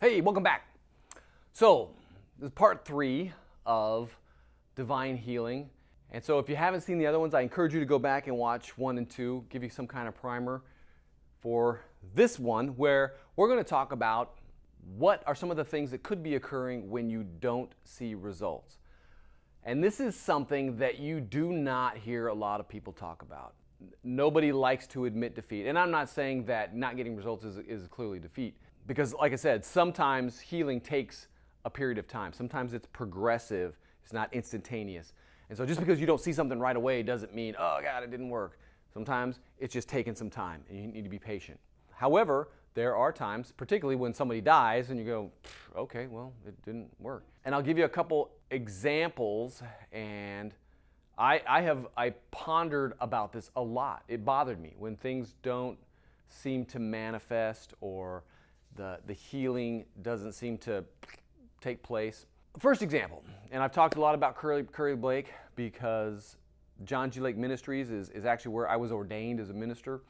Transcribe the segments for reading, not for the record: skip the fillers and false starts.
Hey, welcome back. So, this is part 3 of divine healing. And so if you haven't seen the other ones, I encourage you to go back and watch 1 and 2, give you some kind of primer for this one, where we're going to talk about what are some of the things that could be occurring when you don't see results. And this is something that you do not hear a lot of people talk about. Nobody likes to admit defeat. And I'm not saying that not getting results is clearly defeat. Because like I said, sometimes healing takes a period of time. Sometimes it's progressive. It's not instantaneous. And so just because you don't see something right away doesn't mean, oh God, it didn't work. Sometimes it's just taking some time and you need to be patient. However, there are times, particularly when somebody dies and you go, okay, well, it didn't work. And I'll give you a couple examples, and I pondered about this a lot. It bothered me when things don't seem to manifest or the healing doesn't seem to take place. First example, and I've talked a lot about Curly Blake because John G. Lake Ministries is actually where I was ordained as a minister.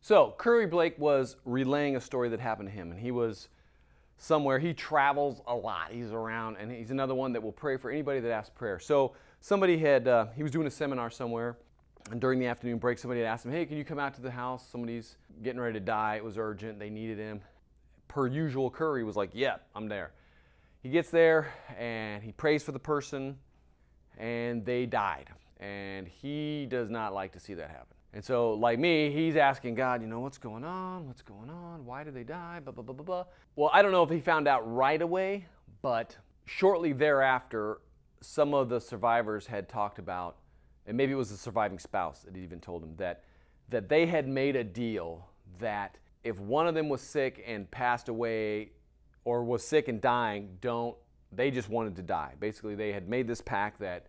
So Curly Blake was relaying a story that happened to him, and he was somewhere. He travels a lot. He's around, and he's another one that will pray for anybody that asks prayer. So somebody he was doing a seminar somewhere, and during the afternoon break, somebody had asked him, hey, can you come out to the house? Somebody's getting ready to die. It was urgent. They needed him. Per usual, Curry was like, yeah, I'm there. He gets there, and he prays for the person, and they died. And he does not like to see that happen. And so, like me, he's asking God, what's going on? What's going on? Why did they die? Blah, blah, blah, blah, blah. Well, I don't know if he found out right away, but shortly thereafter, some of the survivors had talked about, and maybe it was the surviving spouse that had even told him, that they had made a deal that if one of them was sick and passed away or was sick and dying, they just wanted to die. Basically, they had made this pact that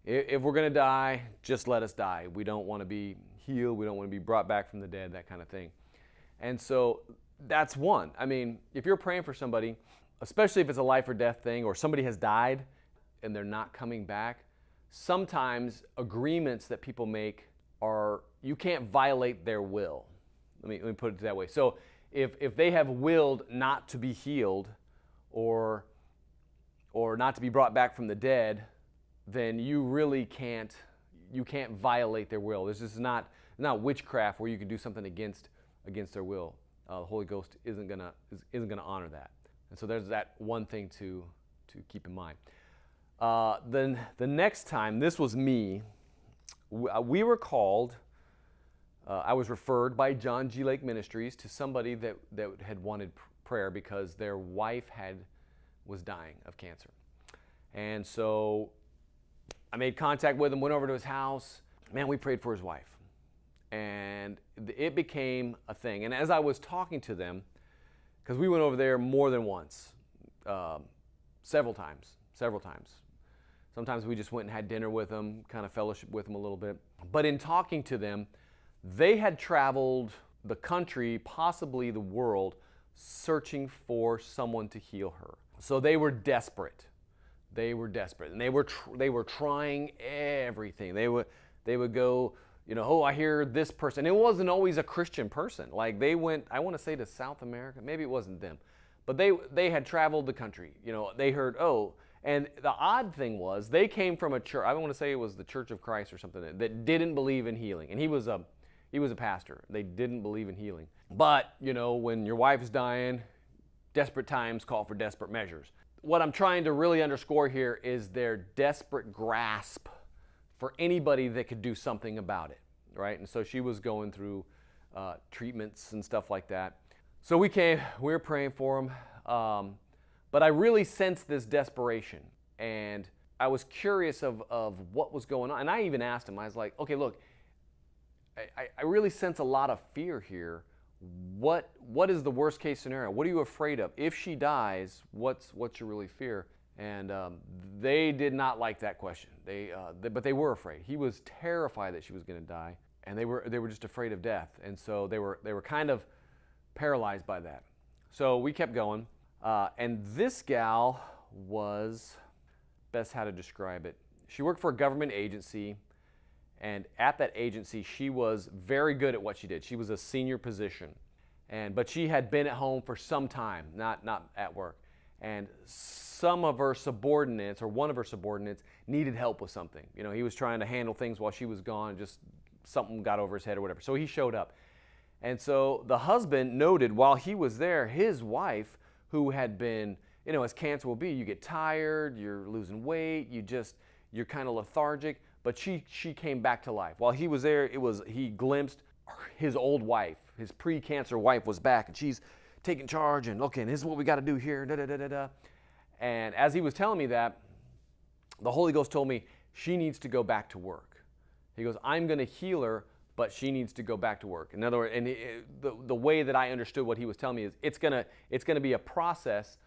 if we're going to die, just let us die. We don't want to be healed. We don't want to be brought back from the dead, that kind of thing. And so that's one. I mean, if you're praying for somebody, especially if it's a life or death thing, or somebody has died and they're not coming back, sometimes agreements that people make you can't violate their will. Let me put it that way. So if they have willed not to be healed or not to be brought back from the dead, then you really can't violate their will. This is not witchcraft where you can do something against their will. The Holy Ghost isn't gonna honor that. And so there's that one thing to keep in mind. Then the next time, this was me. We were called. I was referred by John G. Lake Ministries to somebody that had wanted prayer because their wife was dying of cancer. And so I made contact with him, went over to his house. Man, we prayed for his wife. And it became a thing. And as I was talking to them, because we went over there more than once, several times. Sometimes we just went and had dinner with them, kind of fellowship with them a little bit. But in talking to them, they had traveled the country, possibly the world, searching for someone to heal her. So they were desperate. And they were trying everything. They would go, I hear this person. It wasn't always a Christian person. Like they went, I want to say, to South America. Maybe it wasn't them, but they had traveled the country. They heard, and the odd thing was they came from a church. I want to say it was the Church of Christ or something that didn't believe in healing. And he was a pastor. They didn't believe in healing. But, when your wife is dying, desperate times call for desperate measures. What I'm trying to really underscore here is their desperate grasp for anybody that could do something about it, right? And so she was going through treatments and stuff like that. So we were praying for them. But I really sensed this desperation. And I was curious of what was going on. And I even asked him, I was like, okay, look, I really sense a lot of fear here. What is the worst case scenario? What are you afraid of? If she dies, what's your really fear? And they did not like that question. But they were afraid. He was terrified that she was going to die, and they were just afraid of death. And so they were kind of paralyzed by that. So we kept going, and this gal was, best how to describe it. She worked for a government agency. And at that agency, she was very good at what she did. She was a senior position. But she had been at home for some time, not at work. And some of her subordinates, or one of her subordinates, needed help with something. He was trying to handle things while she was gone, just something got over his head or whatever. So he showed up. And so the husband noted while he was there, his wife, who had been, as cancer will be, you get tired, you're losing weight, you're kind of lethargic, but she came back to life. While he was there, he glimpsed his old wife, his pre-cancer wife was back, and she's taking charge, and okay, and this is what we got to do here, da da da da da. And as he was telling me that, the Holy Ghost told me she needs to go back to work. He goes, I'm going to heal her, but she needs to go back to work. In other words, and the way that I understood what he was telling me is it's gonna be a process,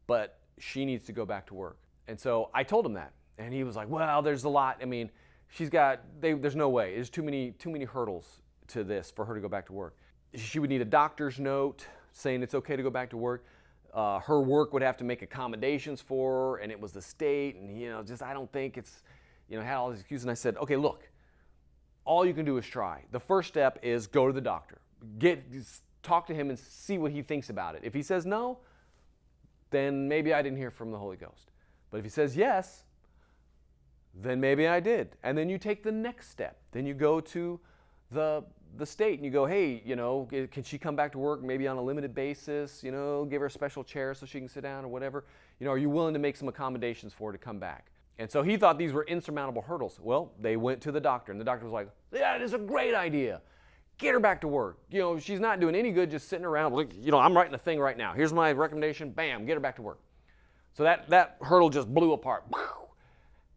but she needs to go back to work. And so I told him that, and he was like, well, there's a lot. I mean, there's no way. There's too many hurdles to this for her to go back to work. She would need a doctor's note saying it's okay to go back to work. Her work would have to make accommodations for her, and it was the state, and I don't think it's, had all these excuses. And I said, okay, look, all you can do is try. The first step is go to the doctor. Talk to him and see what he thinks about it. If he says no, then maybe I didn't hear from the Holy Ghost. But if he says yes, then maybe I did. And then you take the next step. Then you go to the state and you go, hey, can she come back to work maybe on a limited basis? Give her a special chair so she can sit down or whatever. Are you willing to make some accommodations for her to come back? And so he thought these were insurmountable hurdles. Well, they went to the doctor, and the doctor was like, yeah, it is a great idea. Get her back to work. She's not doing any good just sitting around. I'm writing a thing right now. Here's my recommendation. Bam, get her back to work. So that hurdle just blew apart.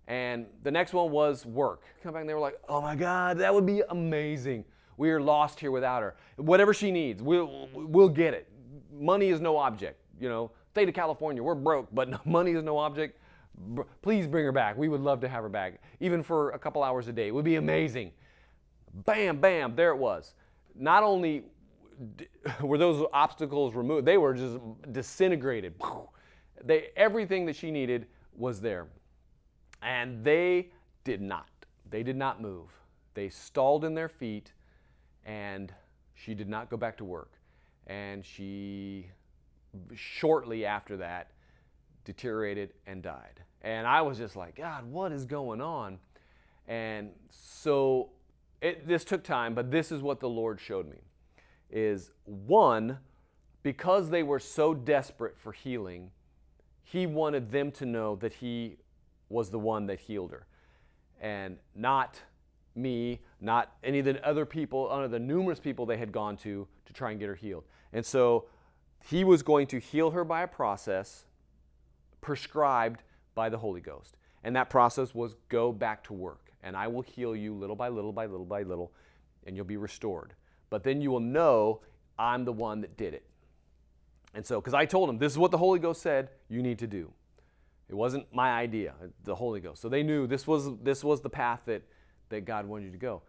And the next one was work. Come back and they were like, oh my God, that would be amazing. We are lost here without her. Whatever she needs, we'll get it. Money is no object. State of California, we're broke, but money is no object. Please bring her back. We would love to have her back, even for a couple hours a day. It would be amazing. Bam, bam, there it was. Not only were those obstacles removed, they were just disintegrated. Everything that she needed was there. And they did not. They did not move. They stalled in their feet, and she did not go back to work. And she, shortly after that, deteriorated and died. And I was just like, God, what is going on? And so this took time, but this is what the Lord showed me. Is one, because they were so desperate for healing, He wanted them to know that He was the one that healed her. And not me, not any of the other people, none of the numerous people they had gone to try and get her healed. And so He was going to heal her by a process prescribed by the Holy Ghost. And that process was go back to work, and I will heal you little by little by little by little, and you'll be restored. But then you will know I'm the one that did it. And so, because I told them, this is what the Holy Ghost said you need to do. It wasn't my idea, the Holy Ghost. So they knew this was the path that God wanted you to go.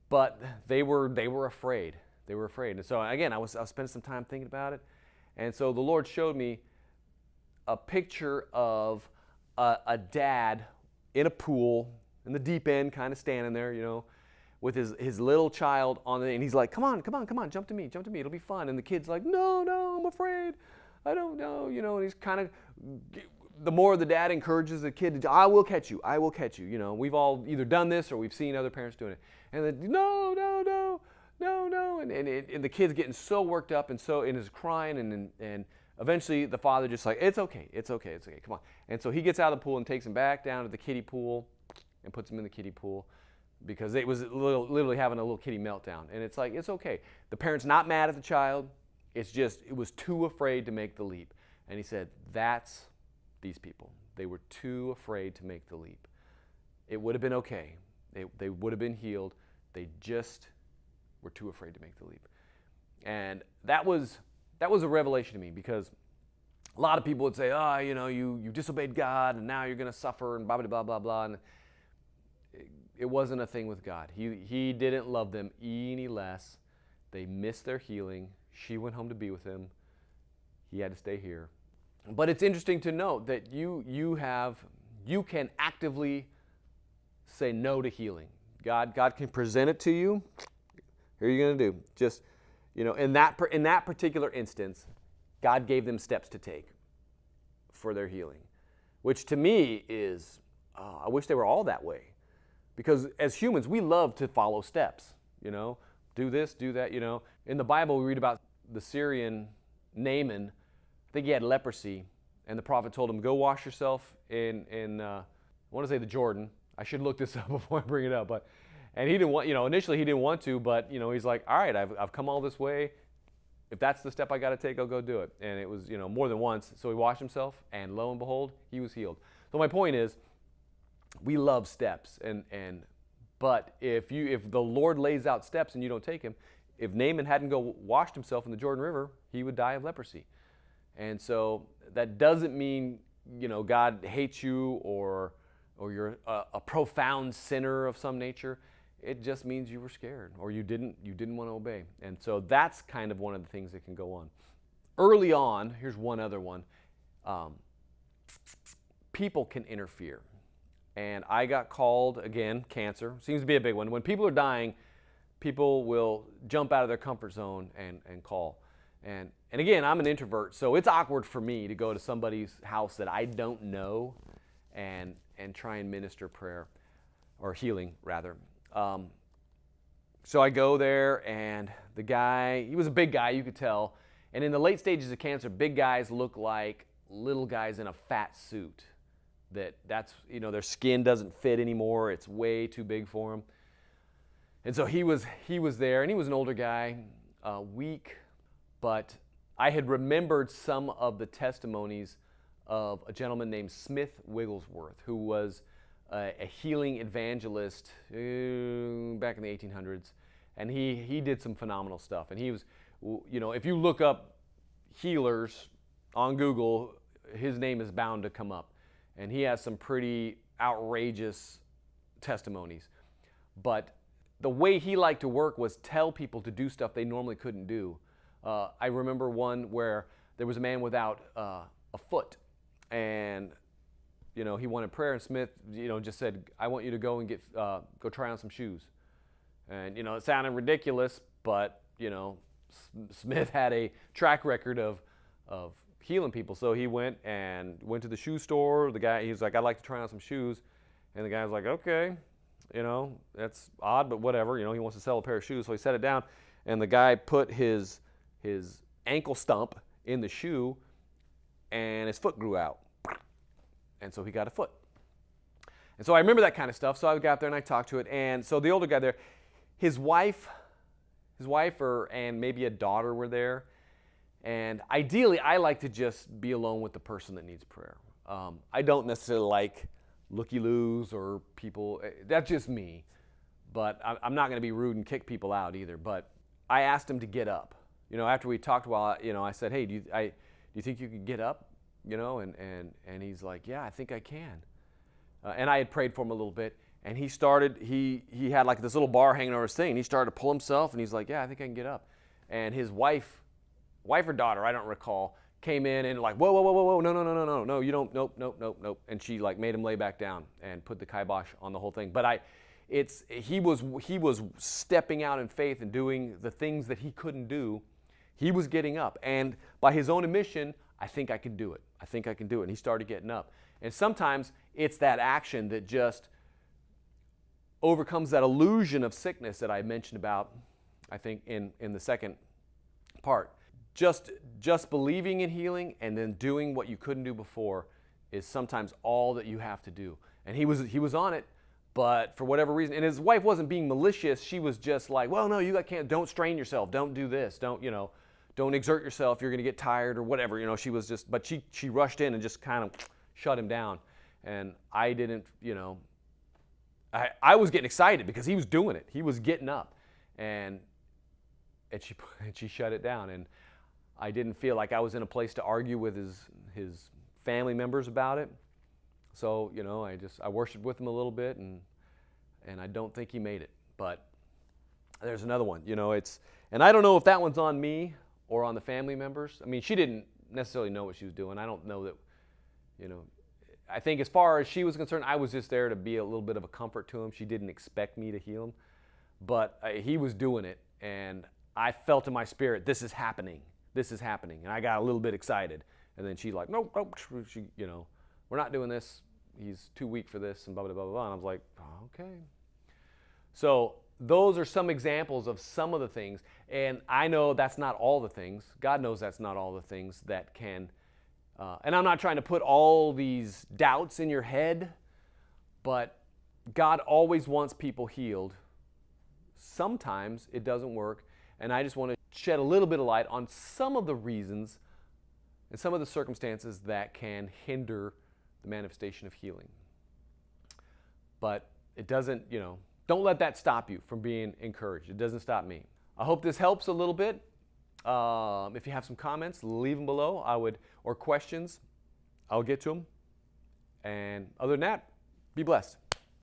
But they were afraid. They were afraid. And so again, I was spending some time thinking about it. And so the Lord showed me a picture of a dad in a pool in the deep end, kind of standing there, with his little child on the, and he's like, come on, jump to me, it'll be fun. And the kid's like, no, I'm afraid, I don't know, and he's kind of, the more the dad encourages the kid to, I will catch you, we've all either done this or we've seen other parents doing it. And then, no, and the kid's getting so worked up and is crying, and eventually the father just like, it's okay, come on. And so he gets out of the pool and takes him back down to the kiddie pool and puts him in the kiddie pool because it was literally having a little kiddie meltdown. And it's like, it's okay. The parent's not mad at the child. It's just, it was too afraid to make the leap. And he said, that's these people. They were too afraid to make the leap. It would have been okay. They would have been healed. They just were too afraid to make the leap. And that was a revelation to me, because a lot of people would say, you disobeyed God and now you're going to suffer and blah, blah, blah, blah, blah. And it wasn't a thing with God. He didn't love them any less. They missed their healing. She went home to be with him. He had to stay here. But it's interesting to note that you can actively say no to healing. God can present it to you. Here you're going to do. Just, In that particular instance, God gave them steps to take for their healing, which to me is, I wish they were all that way. Because as humans, we love to follow steps, do this, do that, In the Bible, we read about the Syrian Naaman. I think he had leprosy, and the prophet told him, go wash yourself in I want to say the Jordan. I should look this up before I bring it up. And he didn't want, initially he didn't want to, but, he's like, all right, I've come all this way. If that's the step I got to take, I'll go do it. And it was, more than once. So he washed himself, and lo and behold, he was healed. So my point is, we love steps, but if the Lord lays out steps and you don't take him, if Naaman hadn't washed himself in the Jordan River, he would die of leprosy. And so that doesn't mean God hates you or you're a profound sinner of some nature. It just means you were scared or you didn't want to obey. And so that's kind of one of the things that can go on. Early on, here's one other one. People can interfere. And I got called, again, cancer. Seems to be a big one. When people are dying, people will jump out of their comfort zone and call. And again, I'm an introvert, so it's awkward for me to go to somebody's house that I don't know and try and minister prayer, or healing, rather. So I go there, and the guy, he was a big guy, you could tell. And in the late stages of cancer, big guys look like little guys in a fat suit. That's their skin doesn't fit anymore. It's way too big for them. And so he was there, and he was an older guy, weak, but I had remembered some of the testimonies of a gentleman named Smith Wigglesworth, who was a healing evangelist back in the 1800s, and he did some phenomenal stuff. And he was, if you look up healers on Google, his name is bound to come up. And he has some pretty outrageous testimonies. But the way he liked to work was tell people to do stuff they normally couldn't do. I remember one where there was a man without a foot, and he wanted prayer, and Smith just said, I want you to go and go try on some shoes. And it sounded ridiculous, but Smith had a track record of healing people. So he went to the shoe store. The guy, he was like, I'd like to try on some shoes. And the guy was like, okay, that's odd, but whatever. He wants to sell a pair of shoes. So he set it down, and the guy put his ankle stump in the shoe, and his foot grew out. And so he got a foot. And so I remember that kind of stuff. So I got there and I talked to it. And so the older guy there, his wife and maybe a daughter were there. And ideally, I like to just be alone with the person that needs prayer. I don't necessarily like looky-loos or people. That's just me. But I'm not going to be rude and kick people out either. But I asked him to get up. After we talked a while, I said, hey, do you think you could get up? And he's like, yeah, I think I can. And I had prayed for him a little bit. And he had like this little bar hanging over his thing. And he started to pull himself. And he's like, yeah, I think I can get up. And his wife or daughter, I don't recall, came in and like, whoa, no, you don't, nope. And she like made him lay back down and put the kibosh on the whole thing. But he was stepping out in faith and doing the things that he couldn't do. He was getting up. And by his own admission, I think I can do it. And he started getting up. And sometimes it's that action that just overcomes that illusion of sickness that I mentioned about, I think, in the second part. Just believing in healing and then doing what you couldn't do before is sometimes all that you have to do. And he was on it, but for whatever reason, and his wife wasn't being malicious. She was just like, well, no, don't strain yourself. Don't do this. Don't exert yourself. You're going to get tired or whatever. She was just, but she rushed in and just kind of shut him down. And I didn't, I was getting excited because he was doing it. He was getting up, and she shut it down. And I didn't feel like I was in a place to argue with his family members about it. So, I worshiped with him a little bit, and I don't think he made it. But there's another one, and I don't know if that one's on me or on the family members. I mean, she didn't necessarily know what she was doing. I don't know that, I think as far as she was concerned, I was just there to be a little bit of a comfort to him. She didn't expect me to heal him, but he was doing it, and I felt in my spirit, this is happening. This is happening. And I got a little bit excited. And then she's like, nope, she, we're not doing this. He's too weak for this, and blah, blah, blah, blah. And I was like, oh, okay. So those are some examples of some of the things. And I know that's not all the things. God knows that's not all the things that can. And I'm not trying to put all these doubts in your head, but God always wants people healed. Sometimes it doesn't work. And I just want to shed a little bit of light on some of the reasons and some of the circumstances that can hinder the manifestation of healing. But it doesn't, don't let that stop you from being encouraged. It doesn't stop me. I hope this helps a little bit. If you have some comments, leave them below. Or questions, I'll get to them. And other than that, be blessed.